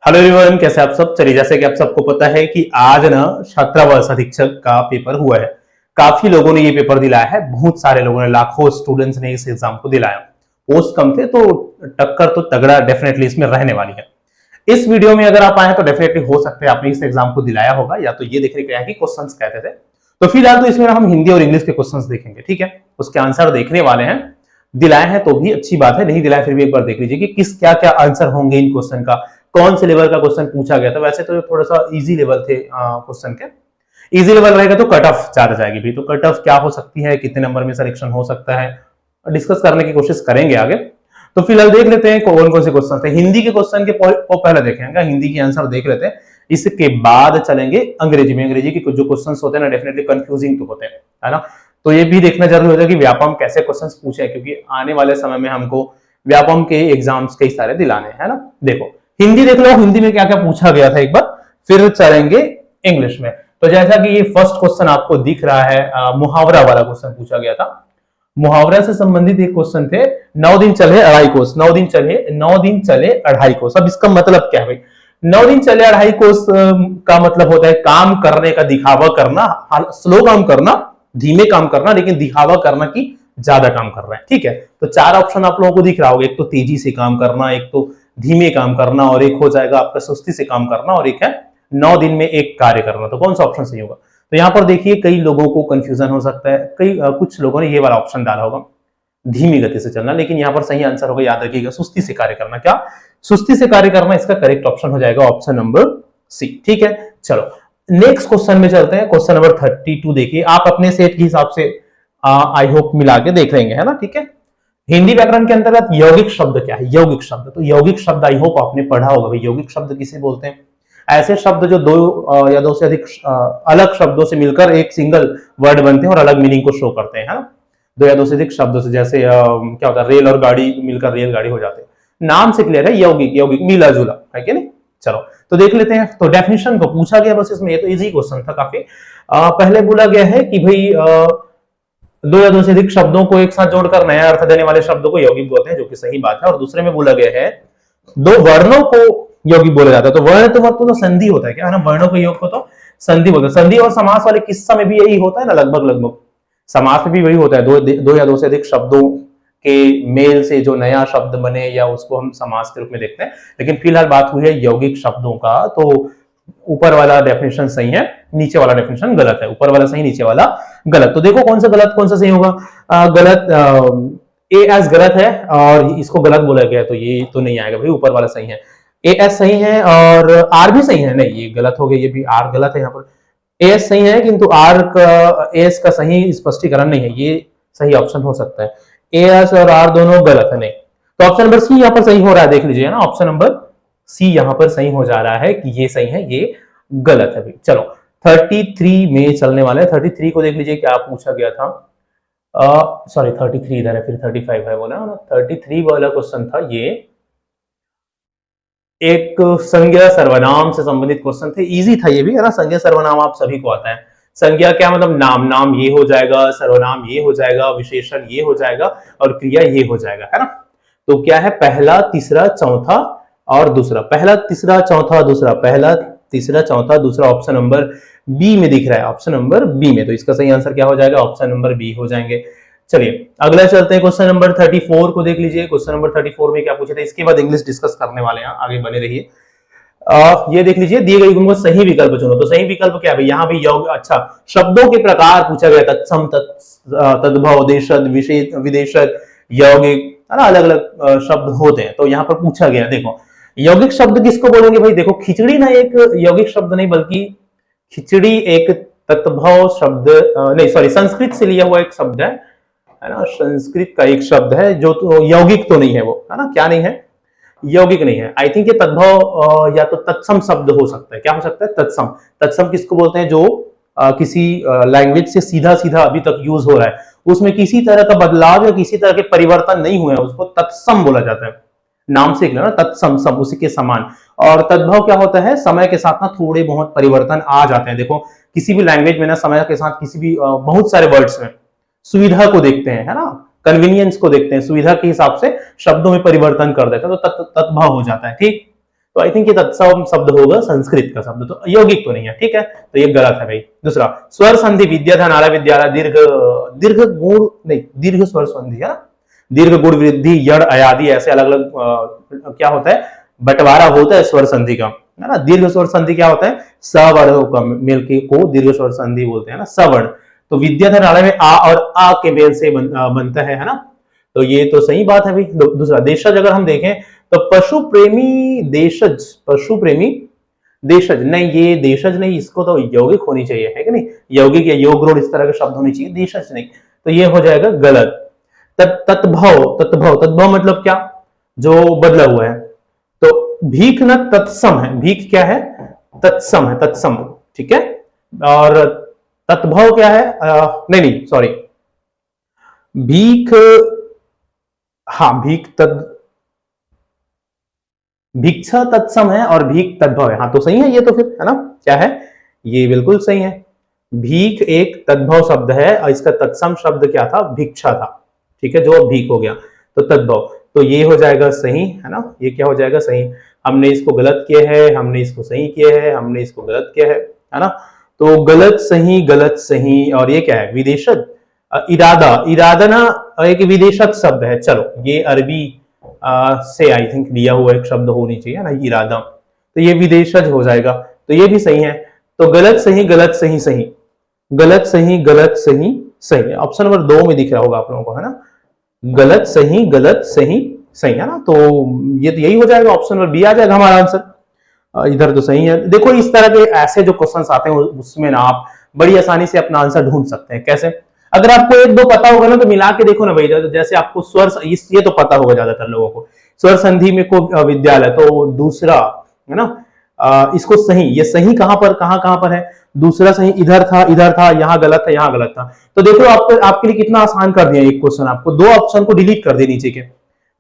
Hello everyone, कैसे आप सब। चलिए, जैसे कि आप सबको पता है कि आज ना छात्रावास अधीक्षक का पेपर हुआ है। काफी लोगों ने ये पेपर दिलाया है, बहुत सारे लोगों ने, लाखों स्टूडेंट्स ने इस एग्जाम को दिलाया। पोस्ट कम थे तो टक्कर तो तगड़ा डेफिनेटली इसमें रहने वाली है। इस वीडियो में अगर आप आए तो डेफिनेटली हो सकता है आपने इस एग्जाम को दिलाया होगा, या तो ये देखने के कि क्वेश्चन कहते थे। तो फिलहाल तो इसमें हम हिंदी और इंग्लिश के क्वेश्चन देखेंगे, ठीक है। उसके आंसर देखने वाले हैं। दिलाए हैं तो भी अच्छी बात है, नहीं दिलाए फिर भी एक बार देख लीजिए कि किस क्या क्या आंसर होंगे इन क्वेश्चन का, कौन से लेवल का क्वेश्चन पूछा गया था। वैसे तो थोड़ा सा इजी लेवल थे क्वेश्चन के। इजी लेवल रहेगा तो कट ऑफ ज्यादा जाएगी भी, तो कट ऑफ क्या हो सकती है, कितने नंबर में सिलेक्शन हो सकता है, डिस्कस करने की कोशिश करेंगे आगे। तो फिलहाल देख लेते हैं कौन कौन से क्वेश्चन थे। हिंदी के क्वेश्चन के पहले देखेंगे, हिंदी के आंसर देख लेते हैं। इसके बाद चलेंगे अंग्रेजी में। अंग्रेजी के जो क्वेश्चन होते हैं ना, डेफिनेटली कंफ्यूजिंग तो होते हैं, है ना। तो ये भी देखना जरूरी होता है कि व्यापम कैसे क्वेश्चन पूछे, क्योंकि आने वाले समय में हमको व्यापम के एग्जाम्स कई सारे दिलाने हैं ना। देखो हिंदी देख लो, हिंदी में क्या क्या पूछा गया था एक बार, फिर चलेंगे इंग्लिश में। तो जैसा कि ये फर्स्ट क्वेश्चन आपको दिख रहा है, मुहावरा वाला क्वेश्चन पूछा गया था। मुहावरा से संबंधित एक क्वेश्चन थे, 9 दिन चले अढ़ाई कोस। 9 दिन चले अढ़ाई कोस। अब इसका मतलब क्या है भाई? 9 दिन चले अढ़ाई कोस का मतलब होता है काम करने का दिखावा करना, स्लो काम करना, धीमे काम करना, लेकिन दिखावा करना कि ज्यादा काम कर रहे हैं, ठीक है। तो चार ऑप्शन आप लोगों को दिख रहा होगा, एक तो तेजी से काम करना, एक तो धीमे काम करना, और एक हो जाएगा आपका सुस्ती से काम करना, और एक है 9 दिन में एक कार्य करना। तो कौन सा ऑप्शन सही होगा? तो यहां पर देखिए कई लोगों को कंफ्यूजन हो सकता है, कुछ लोगों ने ये वाला ऑप्शन डाला होगा, धीमी गति से चलना, लेकिन यहां पर सही आंसर होगा, याद रखिएगा, सुस्ती से कार्य करना। क्या? सुस्ती से कार्य करना इसका करेक्ट ऑप्शन हो जाएगा, ऑप्शन नंबर सी, ठीक है। चलो नेक्स्ट क्वेश्चन में चलते हैं। क्वेश्चन नंबर 32 देखिए, आप अपने सेट के हिसाब से आई होप मिला के देख लेंगे, है ना, ठीक है। हिंदी व्याकरण के अंतर्गत यौगिक शब्द क्या है? यौगिक शब्द, तो यौगिक शब्द आई होप आपने पढ़ा होगा भाई। यौगिक शब्द किसे बोलते हैं? ऐसे शब्द जो दो या दो से अधिक अलग शब्दों से मिलकर एक सिंगल वर्ड बनते हैं और अलग मीनिंग को शो करते हैं, है ना। दो या दो से अधिक शब्दों से, जैसे क्या होता है, रेल और गाड़ी मिलकर रेल गाड़ी हो जाते हैं। नाम से क्लियर है, यौगिक, यौगिक मिला जुला है कि नहीं। चलो तो देख लेते हैं। तो डेफिनेशन को पूछा गया बस इसमें, ये तो इजी क्वेश्चन था काफी। पहले बोला गया है कि भाई दो या दो से अधिक शब्दों को एक साथ जोड़कर नया अर्थ देने वाले शब्दों को यौगिक बोलते हैं, जो कि सही बात है। और दूसरे में बोला गया है दो वर्णों को यौगिक बोला जाता है। तो वर्ण तो मतलब तो संधि होता है क्या, है ना। वर्णों के योग को तो संधि बोलते हैं। संधि और समास वाले किस्सा में भी यही होता है ना, लगभग लगभग। समास में भी वही होता है, दो या दो से अधिक शब्दों के मेल से जो नया शब्द बने, या उसको हम समास के रूप में देखते हैं। लेकिन फिलहाल बात हुई है यौगिक शब्दों का, तो ऊपर वाला डेफिनेशन सही है, नीचे वाला डेफिनेशन गलत है। ऊपर वाला सही, नीचे वाला गलत। तो देखो कौन सा गलत कौन सा सही होगा। गलत ए एस गलत है, और इसको गलत बोला गया, तो ये तो नहीं आएगा भाई, ऊपर वाला सही है। ए एस सही है और आर भी सही है, नहीं ये गलत हो गया, ये भी आर गलत है। यहाँ पर ए एस सही है, किंतु आर का एस का सही स्पष्टीकरण नहीं है, ये सही ऑप्शन हो सकता है। ए एस और आर दोनों गलत है, नहीं। तो ऑप्शन नंबर सी यहाँ पर सही हो रहा है, देख लीजिए ना, ऑप्शन नंबर सी यहाँ पर सही हो जा रहा है कि ये सही है, ये गलत है भाई। चलो 33 में चलने वाले हैं। 33 को देख लीजिए क्या पूछा गया था। सॉरी 33 इधर है, फिर 35 है वो ना। 33 वाला क्वेश्चन था ये, एक संज्ञा सर्वनाम से संबंधित क्वेश्चन थे। इजी था ये भी, है ना। संज्ञा सर्वनाम आप सभी को आता है। संज्ञा क्या मतलब? नाम, नाम ये हो जाएगा, सर्वनाम ये हो जाएगा, विशेषण ये हो जाएगा, और क्रिया ये हो जाएगा, है ना। तो क्या है? पहला, तीसरा, चौथा और दूसरा। पहला, तीसरा, चौथा, दूसरा। पहला, तीसरा, चौथा, दूसरा। ऑप्शन नंबर बी में दिख रहा है, ऑप्शन नंबर बी में। तो इसका सही आंसर क्या हो जाएगा? ऑप्शन नंबर बी हो जाएंगे। चलिए अगला चलते हैं, क्वेश्चन नंबर 34 को देख लीजिए। क्वेश्चन नंबर 34 में क्या पूछे थे, इसके बाद इंग्लिश डिस्कस करने वाले हैं, आगे बने रहिए। ये देख लीजिए, दिए गए गुण सही विकल्प चुनो। तो सही विकल्प क्या है? यहाँ भी योग, अच्छा, शब्दों के प्रकार पूछा गया, तत्सम, तद्भव, देशज, विशेष, विदेशज, यौगिक, है ना, अलग अलग शब्द होते हैं। तो यहाँ पर पूछा गया, देखो यौगिक शब्द किसको बोलेंगे भाई? देखो खिचड़ी ना एक यौगिक शब्द नहीं, बल्कि खिचड़ी एक तत्भव शब्द, नहीं सॉरी, संस्कृत से लिया हुआ एक शब्द है ना। संस्कृत का एक शब्द है जो तो यौगिक तो नहीं है वो, है ना। क्या नहीं है? यौगिक नहीं है। आई थिंक ये तद्भव या तो तत्सम शब्द हो सकता है। क्या हो सकता है? तत्सम। तत्सम किसको बोलते हैं? जो किसी लैंग्वेज से सीधा सीधा अभी तक यूज हो रहा है, उसमें किसी तरह का बदलाव या किसी तरह के परिवर्तन नहीं हुए हैं, उसको तत्सम बोला जाता है। नाम से ना, तत्सम, सम उसी के समान। और तद्भव क्या होता है? समय के साथ ना थोड़े बहुत परिवर्तन आ जाते हैं। देखो किसी भी लैंग्वेज में ना, समय के साथ किसी भी बहुत सारे वर्ड्स में सुविधा को देखते हैं, है ना, कन्वीनियंस को देखते हैं, सुविधा के हिसाब से शब्दों में परिवर्तन कर देते हैं, तो तत्भव हो जाता है, ठीक। तो आई थिंक ये तत्सम शब्द होगा संस्कृत का शब्द, तो यौगिक तो नहीं है, ठीक है, तो ये गलत है भाई। दूसरा, स्वर संधि विद्याधन आला विद्यालय दीर्घ दीर्घ गुण नहीं, दीर्घ स्वर संधि है ना, दीर्घ गुण वृद्धि यड़ अयादि ऐसे अलग अलग क्या होता है, बंटवारा होता है स्वर संधि का, है ना। दीर्घ स्वर संधि क्या होता है, सवर्णों का मिलके को दीर्घ स्वर संधि बोलते हैं ना, सवर्ण। तो विद्याधर आलय में आ और आ के मेल से बनता है ना, तो ये तो सही बात है भाई। दूसरा, देशज अगर हम देखें तो पशु प्रेमी देशज, पशु प्रेमी देशज नहीं, ये देशज नहीं, इसको तो यौगिक होनी चाहिए, है कि नहीं, यौगिक या योग रूढ़ इस तरह के शब्द होने चाहिए, देशज नहीं, तो ये हो जाएगा गलत। तत्भव, तत्भव, तत्भव मतलब क्या, जो बदला हुआ है, तो भीख न तत्सम है, भीख क्या है, तत्सम है, तत्सम, ठीक है। और तत्भव क्या है, नहीं नहीं सॉरी, भीख, हाँ भीख तद, भिक्षा तत्सम है और भीख तद्भव है, हाँ तो सही है ये, तो फिर है ना, क्या है, ये बिल्कुल सही है। भीख एक तद्भव शब्द है और इसका तत्सम शब्द क्या था, भिक्षा था, ठीक है, जो अब भीख हो गया तो तद्भव, तो ये हो जाएगा सही, है ना, ये क्या हो जाएगा सही। हमने इसको गलत किया है, हमने इसको सही किया है, हमने इसको गलत किया है ना, तो गलत सही, और ये क्या है, विदेशज, इरादा, इरादा ना एक विदेशज शब्द है, चलो ये अरबी से आई थिंक लिया हुआ एक शब्द होनी चाहिए ना, इरादा, तो ये विदेशज हो जाएगा, तो ये भी सही है। तो गलत सही गलत सही सही, गलत सही गलत सही सही, ऑप्शन नंबर 2 में दिख रहा होगा आप लोगों को, है ना, गलत सही सही, है ना, तो ये तो यही हो जाएगा, ऑप्शन नंबर बी आ जाएगा हमारा आंसर। इधर तो सही है। देखो इस तरह के ऐसे जो क्वेश्चंस आते हैं उसमें ना आप बड़ी आसानी से अपना आंसर ढूंढ सकते हैं। कैसे, अगर आपको एक दो पता होगा ना तो मिला के देखो ना भाई, जैसे आपको स्वर, ये तो पता होगा ज्यादातर लोगों को, स्वर संधि में को विद्यालय, तो दूसरा है ना, इसको सही, ये सही कहां पर है, दूसरा सही इधर था, यहाँ गलत था, यहाँ गलत था, तो देखो आपको, आपके लिए कितना आसान कर दिया एक क्वेश्चन, आपको 2 ऑप्शन को डिलीट कर दिया नीचे के,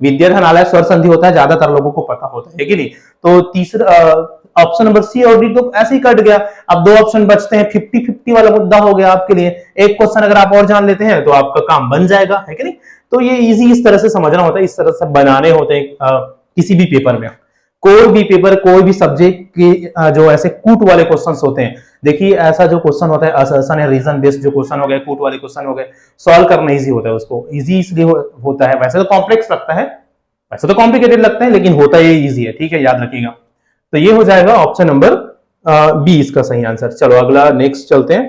विद्याधन आलय स्वर संधि होता है, ज्यादातर लोगों को पता होता है कि नहीं, तो तीसरा ऑप्शन नंबर सी और डी तो ऐसे ही कट गया। अब 2 ऑप्शन बचते हैं, 50-50 वाला मुद्दा हो गया आपके लिए, एक क्वेश्चन अगर आप और जान लेते हैं तो आपका काम बन जाएगा, है कि नहीं। तो ये इजी इस तरह से समझना होता है, इस तरह से बनाने होते हैं किसी भी पेपर में, कोई भी पेपर, कोई भी सब्जेक्ट के जो ऐसे कूट वाले क्वेश्चंस होते हैं, देखिए ऐसा जो क्वेश्चन होता है असर्शन या रीजन बेस्ड जो क्वेश्चन हो गए, कूट वाले क्वेश्चन हो गए, सॉल्व करना इजी होता है, उसको इजी इसलिए होता है, वैसे तो कॉम्प्लेक्स लगता है, वैसे तो कॉम्प्लिकेटेड लगता है, लेकिन होता ये इजी है, ठीक है, याद रखिएगा। तो ये हो जाएगा ऑप्शन नंबर बी इसका सही आंसर। चलो अगला नेक्स्ट चलते हैं,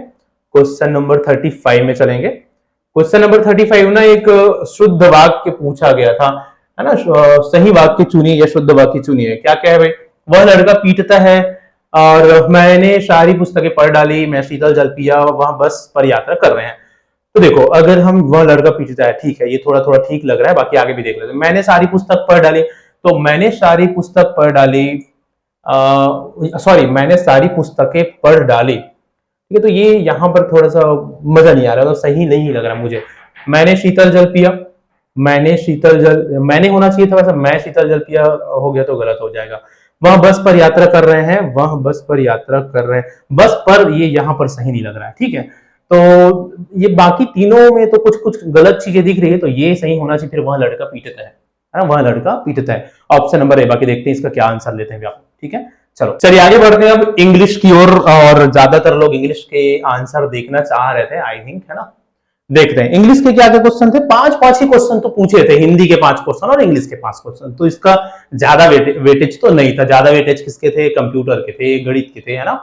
क्वेश्चन नंबर 35 में चलेंगे। क्वेश्चन नंबर 35 ना एक शुद्ध वाक्य पूछा गया था, है ना, सही वाक्य चुनिए या शुद्ध वाक्य चुनिए। क्या क्या है भाई, वह लड़का पीटता है और मैंने सारी पुस्तकें पढ़ डाली, मैं शीतल जल पिया, वह बस पर यात्रा कर रहे हैं। तो देखो अगर हम वह लड़का पीटता है, ठीक है, ये थोड़ा थोड़ा ठीक लग रहा है, बाकी आगे भी देख लेते हैं। मैंने सारी पुस्तक पढ़ डाली, तो मैंने सारी पुस्तक पढ़ डाली, सॉरी मैंने सारी पुस्तकें पढ़ डाली, ठीक है, तो ये यहां पर थोड़ा सा मजा नहीं आ रहा, तो सही नहीं लग रहा मुझे। मैंने शीतल जल पिया, मैंने शीतल जल, मैंने होना चाहिए था वैसा, मैं शीतल जल पिया हो गया तो गलत हो जाएगा। वह बस पर यात्रा कर रहे हैं, वह बस पर यात्रा कर रहे हैं, बस पर ये यहां पर सही नहीं लग रहा है, ठीक है। तो ये बाकी तीनों में तो कुछ कुछ गलत चीजें दिख रही है, तो ये सही होना चाहिए, फिर वह लड़का पीटता है ना, वह लड़का पीटता है, ऑप्शन नंबर ए। बाकी देखते हैं इसका क्या आंसर लेते हैं आप, ठीक है। चलो चलिए आगे बढ़ते हैं अब इंग्लिश की ओर, और ज्यादातर लोग इंग्लिश के आंसर देखना चाह रहे थे आई थिंक, है ना। देखते हैं इंग्लिश के क्या क्या क्वेश्चन थे, 5 ही क्वेश्चन तो पूछे थे, हिंदी के 5 क्वेश्चन और इंग्लिश के 5 क्वेश्चन, तो इसका ज्यादा वेटेज तो नहीं था, ज्यादा वेटेज किसके थे, कंप्यूटर के थे, गणित के थे, है ना।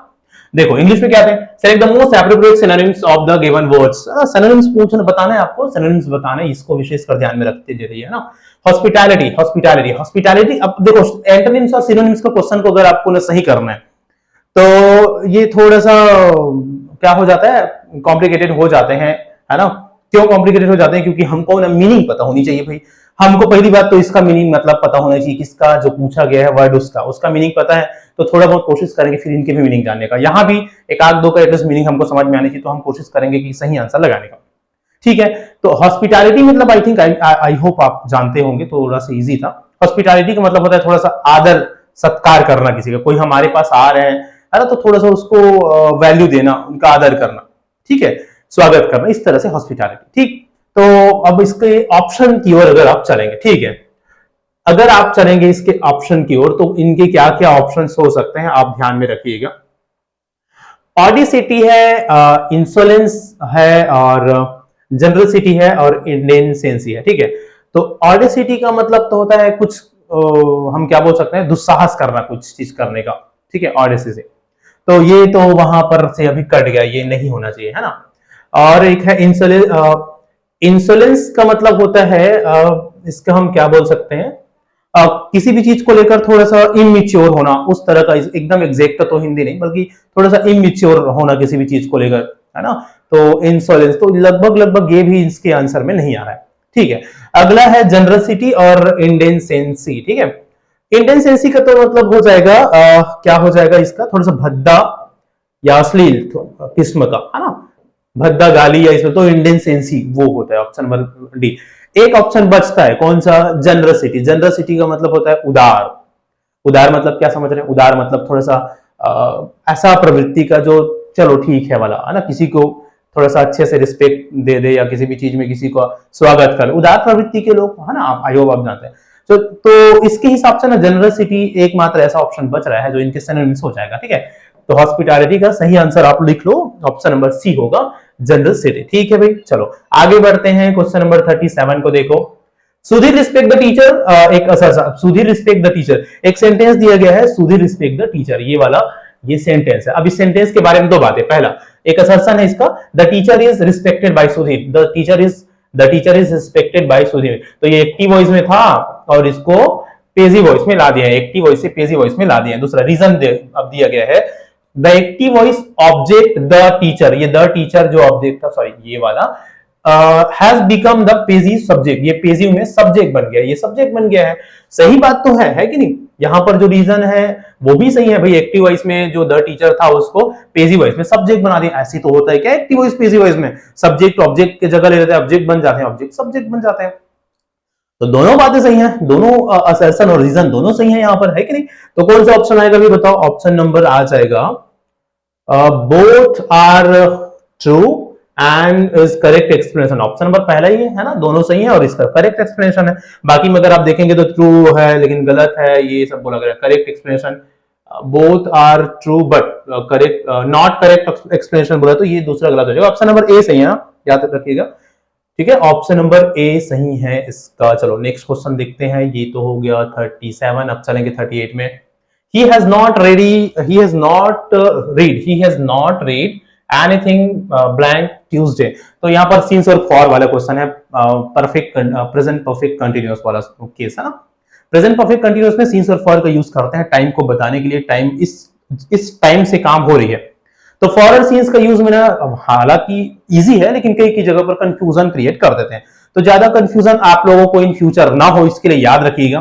देखो इंग्लिश में क्या थे, select the most appropriate synonyms of the given words, synonyms पूछना बताना है आपको, सिनोनिम्स बताना है, इसको विशेष कर ध्यान में रखते जाइए, है ना। हॉस्पिटैलिटी, हॉस्पिटैलिटी, हॉस्पिटैलिटी, अब देखो एंटोनिम्स और सिनोनिम्स का क्वेश्चन को अगर आपको सही करना है तो ये थोड़ा सा क्या हो जाता है, कॉम्प्लिकेटेड हो जाते हैं, है ना। क्यों कॉम्प्लिकेटेड हो जाते हैं, क्योंकि हमको ना मीनिंग पता होनी चाहिए भाई, हमको पहली बात तो इसका मीनिंग मतलब पता होना चाहिए, किसका जो पूछा गया है वर्ड उसका मीनिंग पता है, तो थोड़ा बहुत कोशिश करेंगे फिर इनके भी मीनिंग जानने का। यहाँ भी एक आध दो का एटलीस्ट मीनिंग हमको समझ में आनी चाहिए, तो हम कोशिश करेंगे कि सही आंसर लगाने का, ठीक है। तो हॉस्पिटैलिटी मतलब आई थिंक आई होप आप जानते होंगे, थोड़ा सा इजी था। हॉस्पिटैलिटी का मतलब होता है थोड़ा सा आदर सत्कार करना किसी का, कोई हमारे पास आ रहे हैं, है ना, तो थोड़ा सा उसको वैल्यू देना, उनका आदर करना, ठीक है, स्वागत करना, इस तरह से हॉस्पिटैलिटी, ठीक। तो अब इसके ऑप्शन की ओर अगर आप चलेंगे, ठीक है, अगर आप चलेंगे इसके ऑप्शन की ओर तो इनके क्या क्या ऑप्शन हो सकते हैं आप ध्यान में रखिएगा। ऑडिसिटी है, इंसोलेंस है, और जनरसिटी है, और इंडेंसेंसी है। ठीक है, तो ऑडिसिटी का मतलब तो होता है कुछ हम क्या बोल सकते हैं, दुस्साहस करना, कुछ चीज करने का। ठीक है, ऑडिसी से तो ये तो वहां पर से अभी कट गया, ये नहीं होना चाहिए, है ना। और एक है इंसोलेंस। इंसोलेंस का मतलब होता है इसका हम क्या बोल सकते हैं, किसी भी चीज को लेकर थोड़ा सा इमेच्योर होना, उस तरह का, एकदम एग्जैक्ट तो हिंदी नहीं, बल्कि थोड़ा सा इमेच्योर होना किसी भी चीज को लेकर, है ना। तो इंसोलेंस तो लगभग लगभग ये भी इसके आंसर में नहीं आ रहा है। ठीक है, अगला है जनरसिटी और इंडेंसेंसी। ठीक है, इंडेंसेंसी का तो मतलब हो जाएगा क्या हो जाएगा इसका, थोड़ा सा भद्दा या अश्लील किस्म का, है ना, भद्दा गाली या इसमें, तो इंडेंसेंसी वो होता है ऑप्शन नंबर डी। एक ऑप्शन बचता है, कौन सा, जनरसिटी। जनरसिटी का मतलब होता है उदार। उदार मतलब क्या समझ रहे हैं, उदार मतलब थोड़ा सा ऐसा प्रवृत्ति का जो चलो ठीक है वाला, है ना, किसी को थोड़ा सा अच्छे से रिस्पेक्ट दे दे, या किसी भी चीज में किसी का स्वागत कर, उदार प्रवृत्ति के लोग, है ना, आप आई होप आप जानते हैं। तो इसके हिसाब से ना जनरसिटी एकमात्र ऐसा ऑप्शन बच रहा है जो इनके सिनोनिम्स हो जाएगा। ठीक है, तो हॉस्पिटैलिटी का सही आंसर आप लिख लो, ऑप्शन नंबर सी होगा, जनरसिटी। ठीक है भाई, चलो आगे बढ़ते हैं। क्वेश्चन नंबर 37 को देखो। सुधीर रिस्पेक्ट द टीचर, एक सुधीर रिस्पेक्ट द टीचर, एक सेंटेंस दिया गया है, सुधीर रिस्पेक्ट द टीचर, ये वाला ये सेंटेंस है। अब इस सेंटेंस के बारे में दो बातें। पहला, एक असर्शन है इसका, the teacher is respected by Sudhir, the teacher is respected by Sudhir. तो ये एक्टिव वॉइस में था और इसको पेजी वॉइस में ला दिया है, एक्टिव वॉइस से पेजी वॉइस में ला दिया है। दूसरा रीजन अब दिया गया है, the active voice object the teacher, ये द टीचर जो ऑब्जेक्ट था, सॉरी ये वाला, हैज बिकम द पेजी सब्जेक्ट, ये पेजी में सब्जेक्ट बन गया, ये सब्जेक्ट बन गया है। सही बात तो है कि नहीं। यहाँ पर जो रीजन है वो भी सही है भाई, एक्टिव वॉइस में जो द टीचर था उसको पेजी वॉइस में सब्जेक्ट बना दिया। ऐसी तो होता है क्या, एक्टिव वॉइस पेजी वॉइस में सब्जेक्ट ऑब्जेक्ट की जगह ले लेते हैं, ऑब्जेक्ट बन जाते हैं, ऑब्जेक्ट सब्जेक्ट बन जाते हैं। तो दोनों बातें सही हैं, दोनों असर्शन और रीजन दोनों सही हैं यहाँ पर, है कि नहीं। तो कौन सा ऑप्शन आएगा भी बताओ। ऑप्शन नंबर आ जाएगा both are true and is correct explanation. Option number पहला ही है ना, दोनों सही है और इसका करेक्ट एक्सप्लेनेशन है। बाकी में अगर आप देखेंगे तो ट्रू है लेकिन गलत है, ये सब बोला गया। Correct explanation both are true but correct not correct explanation बोला तो ये दूसरा गलत हो जाएगा। ऑप्शन नंबर ए सही है, याद रखिएगा। ठीक है, ऑप्शन नंबर ए सही है इसका। चलो नेक्स्ट क्वेश्चन देखते हैं। ये तो हो गया 37, अब चलेंगे 38 में। he has not read anything blank Tuesday। तो यहाँ पर since और for वाला क्वेश्चन है, परफेक्ट प्रेजेंट परफेक्ट कंटिन्यूअस वाला केस है ना। प्रेजेंट परफेक्ट कंटिन्यूअस में since और for का यूज करते हैं टाइम को बताने के लिए, टाइम इस टाइम से काम हो रही है। तो for और since का यूज में ना हालांकि इजी है लेकिन कई की जगह पर कंफ्यूजन क्रिएट कर देते हैं। तो ज्यादा कंफ्यूजन आप लोगों को इन फ्यूचर ना हो इसके लिए याद रखिएगा,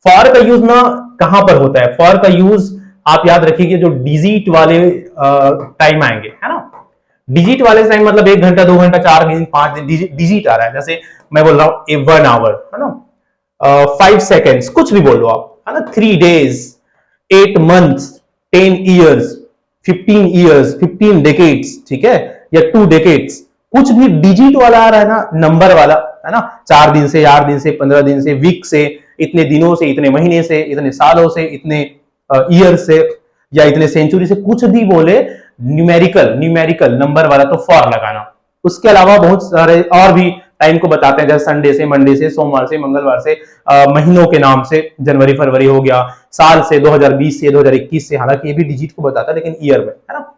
फॉर का यूज ना कहां पर होता है। फॉर का यूज आप याद रखिए जो डिजिट वाले टाइम आएंगे, है ना। डिजिट वाले टाइम मतलब 1 घंटा 2 घंटा 4 दिन 5 दिन डिजिट आ रहा है। जैसे मैं बोल रहा हूं 1 आवर, है ना, 5 सेकेंड्स, कुछ भी बोल लो आप, है ना, 3 days, 8 months, 10 years, 15 years, 15 decades, ठीक है, या 2 डेकेड्स, कुछ भी डिजिट वाला आ रहा है ना, नंबर वाला, है ना, 4 दिन से, 8 दिन से, 15 दिन से, वीक से, इतने दिनों से, इतने महीने से, इतने सालों से, इतने ईयर से, या इतने सेंचुरी से, कुछ भी बोले न्यूमेरिकल नंबर वाला तो फॉर लगाना। उसके अलावा बहुत सारे और भी टाइम को बताते हैं, जैसे संडे से, मंडे से, सोमवार से, मंगलवार से, महीनों के नाम से, जनवरी फरवरी हो गया, साल से 2020 से 2021 से, हालांकि ये भी डिजिट को बताता है लेकिन ईयर में, है ना।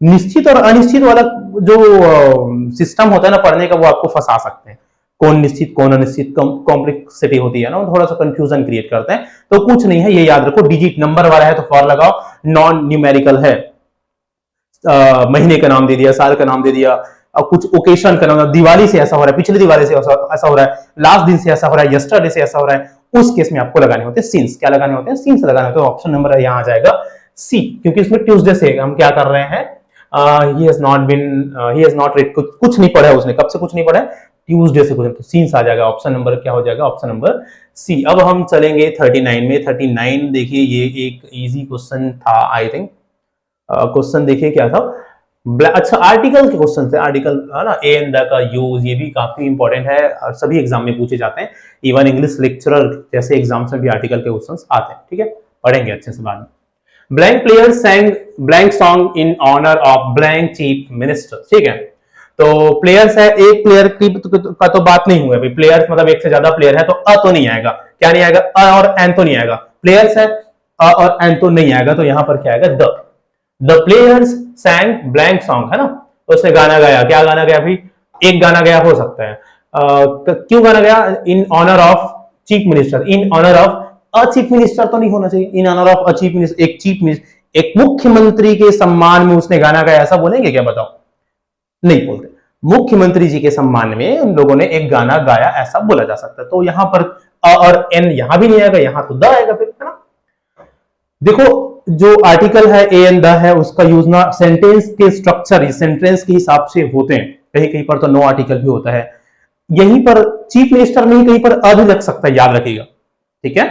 निश्चित और अनिश्चित वाला जो सिस्टम होता है ना पढ़ने का, वो आपको फंसा सकते हैं। कौन निश्चित कौन अनिश्चित कॉम्प्लेक्सिटी होती है ना, वो थोड़ा सा कंफ्यूजन क्रिएट करते हैं। तो कुछ नहीं है, ये याद रखो, डिजिट नंबर वाला है तो फॉर लगाओ, नॉन न्यूमेरिकल है, महीने का नाम दे दिया, साल का नाम दे दिया, कुछ ओकेशन का नाम, दिवाली से ऐसा हो रहा है, पिछली दिवाली से ऐसा हो रहा है, लास्ट दिन से ऐसा हो रहा है, यस्टरडे से ऐसा हो रहा है, उस केस में आपको लगाने होते हैं सिंस। क्या लगाने होते हैं? सिंस लगाने होते हैं। ऑप्शन नंबर यहाँ आ जाएगा सी, क्योंकि इसमें ट्यूसडे से हम क्या कर रहे हैं, he has not read, कुछ नहीं पढ़ा है उसने, कब से कुछ नहीं पढ़ा है, ट्यूसडे से कुछ, तो सीन्स आ जाएगा। ऑप्शन नंबर क्या हो जाएगा? Option number C. अब हम चलेंगे 39 में। 39 देखिए, ये एक इजी क्वेश्चन था आई थिंक। क्वेश्चन देखिए क्या था, अच्छा, आर्टिकल के क्वेश्चन है, आर्टिकल है ना, ए एंड द का यूज, ये भी काफी इंपॉर्टेंट है और सभी एग्जाम में पूछे जाते हैं। इवन इंग्लिश लेक्चरर जैसे एग्जाम्स में भी आर्टिकल के क्वेश्चंस आते हैं। ठीक है, पढ़ेंगे अच्छे से बाद में। Blank player sang blank song in honour of blank chief minister. ठीक है, तो प्लेयर्स है, एक प्लेयर की का तो बात नहीं हुआ। प्लेयर्स मतलब एक से ज्यादा प्लेयर है तो अ तो नहीं आएगा। क्या नहीं आएगा? अ और एन तो नहीं आएगा। प्लेयर्स है, अ और एन तो नहीं आएगा, तो यहां पर क्या आएगा? The players sang blank song, है ना, तो उसने गाना गाया। क्या गाना गाया भाई? एक गाना गाया हो सकता है। क्यों गाना गाया? In honour of chief minister. In honour of a chief minister तो नहीं होना चाहिए। In honour of a chief minister, एक चीफ मिनिस्टर, एक मुख्यमंत्री के सम्मान में उसने गाना गाया, ऐसा बोलेंगे क्या? बताओ, नहीं बोलते। मुख्यमंत्री जी के सम्मान में उन लोगों ने एक गाना गाया, ऐसा बोला जा सकता है। तो यहां पर अ और एन यहां भी नहीं आएगा, यहां तो द आएगा फिर, है ना। देखो, जो आर्टिकल है ए एंड द है, उसका यूज ना सेंटेंस के स्ट्रक्चर, सेंटेंस के हिसाब से होते हैं। कहीं कहीं पर तो नो आर्टिकल भी होता है। यहीं पर चीफ मिनिस्टर में ही कहीं पर अ भी लग सकता है, याद रखिएगा। ठीक है,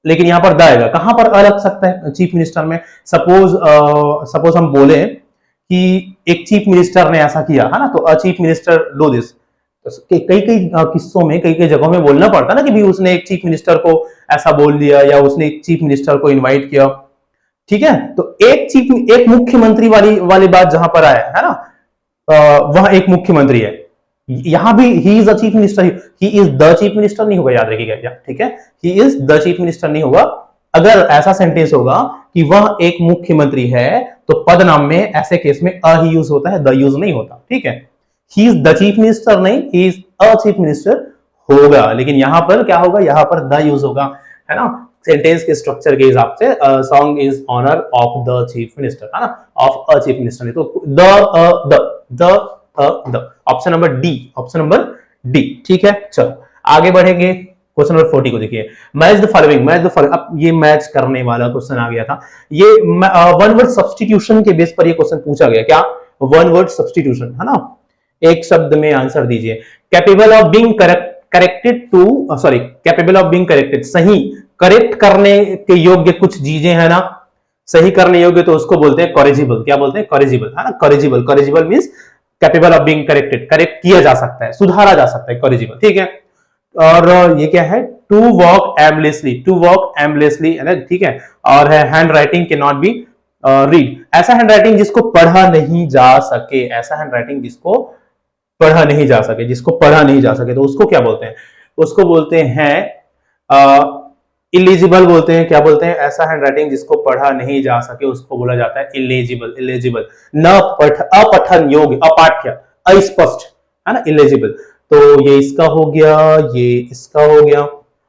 लेकिन यहां पर द आएगा। कहां पर अ लग सकता है चीफ मिनिस्टर में? सपोज हम बोले कि एक चीफ मिनिस्टर ने ऐसा किया, है ना, तो अ चीफ मिनिस्टर डू दिस। कई कई किस्सों में, कई कई जगहों में बोलना पड़ता है ना कि भी उसने एक चीफ मिनिस्टर को ऐसा बोल दिया, या उसने एक चीफ मिनिस्टर को इनवाइट किया। ठीक है, तो एक मुख्यमंत्री वाली बात जहां पर आया है ना, वह एक मुख्यमंत्री है। यहां भी ही is a chief minister, he is the chief minister नहीं होगा, याद रखिएगा। ठीक है, he is the chief minister नहीं होगा। अगर ऐसा सेंटेंस होगा कि वह एक मुख्यमंत्री है, तो पद नाम में ऐसे केस में अ ही यूज होता है, द यूज नहीं होता। ठीक है, he is the chief minister नहीं, he is a chief minister होगा। लेकिन यहां पर क्या होगा? यहां पर द यूज होगा, है ना, सेंटेंस के स्ट्रक्चर के हिसाब से। Song is honour of the chief minister, है ना, ऑफ अ चीफ मिनिस्टर नहीं, तो the option number D, option number D. ठीक है, चलो आगे बढ़ेंगे। क्वेश्चन नंबर 40 को देखिए, match the following, match the following. अब ये मैच करने वाला क्वेश्चन आ गया था। ये वन वर्ड सब्स्टिट्यूशन के बेस पर ये क्वेश्चन पूछा गया। क्या? वन वर्ड सब्स्टिट्यूशन, है ना। एक शब्द में आंसर दीजिए। Capable of being corrected to, sorry, capable of being corrected, सही करेक्ट करने के योग्य कुछ चीजें, है ना, सही करने योग्य, तो उसको बोलते हैं कॉरेजिबल। क्या बोलते हैं? कॉरेजिबल, है ना। Corrigible, corrigible means capable of being corrected, correct किया जा सकता है, सुधारा जा सकता है, कॉरेजिबल। ठीक है, और ये क्या है? To walk aimlessly, to walk aimlessly, है ना। ठीक है, और है हैंड राइटिंग के नॉट बी रीड, ऐसा हैंड राइटिंग जिसको पढ़ा नहीं जा सके, ऐसा हैंड राइटिंग जिसको पढ़ा नहीं जा सके, जिसको पढ़ा नहीं जा सके, तो उसको क्या बोलते हैं? उसको बोलते हैं इलिजिबल बोलते हैं। क्या बोलते हैं? ऐसा हैंड राइटिंग जिसको पढ़ा नहीं जा सके, उसको बोला जाता है इलिजिबल। इलिजिबल, न पठ, अपठन योग्य, अपाठ्य, अस्पष्ट, है ना, इलिजिबल। तो ये इसका हो गया, ये इसका हो गया।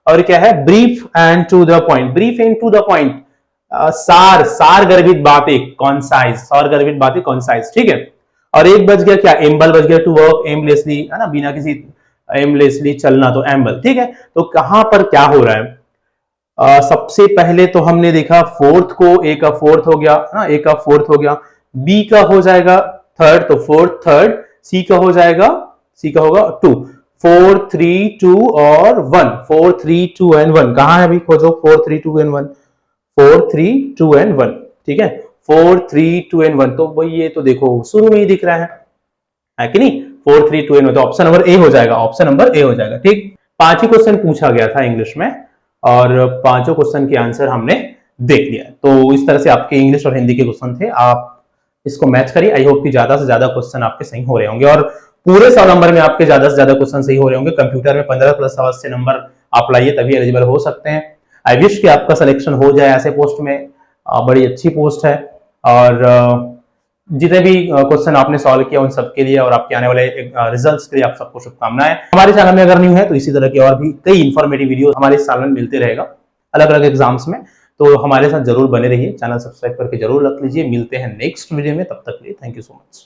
और क्या है? Brief and to the point, brief and to the point, सार, सार गर्भित बातें, कॉन्साइज, सार गर्भित बातें, कॉन्साइज। ठीक है, और एक बच गया क्या? एम्बल बच गया, टू वर्क एमलेसली, है ना, बिना किसी एमलेसली चलना, तो एम्बल। ठीक है, तो कहां पर क्या हो रहा है? सबसे पहले तो हमने देखा फोर्थ को, ए का फोर्थ हो गया ना, ए का फोर्थ हो गया, बी का हो जाएगा थर्ड, तो फोर्थ थर्ड, सी का हो जाएगा, सी का होगा टू, 4 3 2 और 1, 4 3 2 एंड 1, कहां है अभी? खोजो 4 3 2 एंड 1, 4 3 2 एंड 1। ठीक है, 4 3 2 एंड 1, तो भाई ये तो देखो शुरू में ही दिख रहा है कि नहीं? 4 3 2 एंड 1, तो ऑप्शन नंबर ए हो जाएगा, ऑप्शन नंबर ए हो जाएगा। ठीक, 5 ही क्वेश्चन पूछा गया था इंग्लिश में, और पांचों क्वेश्चन के आंसर हमने देख लिया। तो इस तरह से आपके इंग्लिश और हिंदी के क्वेश्चन थे, आप इसको मैच करिए। आई होप कि ज्यादा से ज्यादा क्वेश्चन आपके सही हो रहे होंगे, और पूरे 100 नंबर में आपके ज्यादा से ज्यादा क्वेश्चन सही हो रहे होंगे। कंप्यूटर में 15+ अवश्य नंबर आप लाइए, तभी एलिजिबल हो सकते हैं। आई विश कि आपका सिलेक्शन हो जाए ऐसे पोस्ट में, बड़ी अच्छी पोस्ट है। और जितने भी क्वेश्चन आपने सॉल्व किया उन सबके लिए और आपके आने वाले रिजल्ट्स के लिए आप सबको शुभकामनाएं। हमारे चैनल में अगर न्यू है तो इसी तरह की और भी कई इंफॉर्मेटिव वीडियो हमारे इस चैनल में मिलते रहेगा अलग अलग एग्जाम्स में, तो हमारे साथ जरूर बने रहिए। चैनल सब्सक्राइब करके जरूर रख लीजिए। मिलते हैं नेक्स्ट वीडियो में, तब तक के लिए थैंक यू सो मच।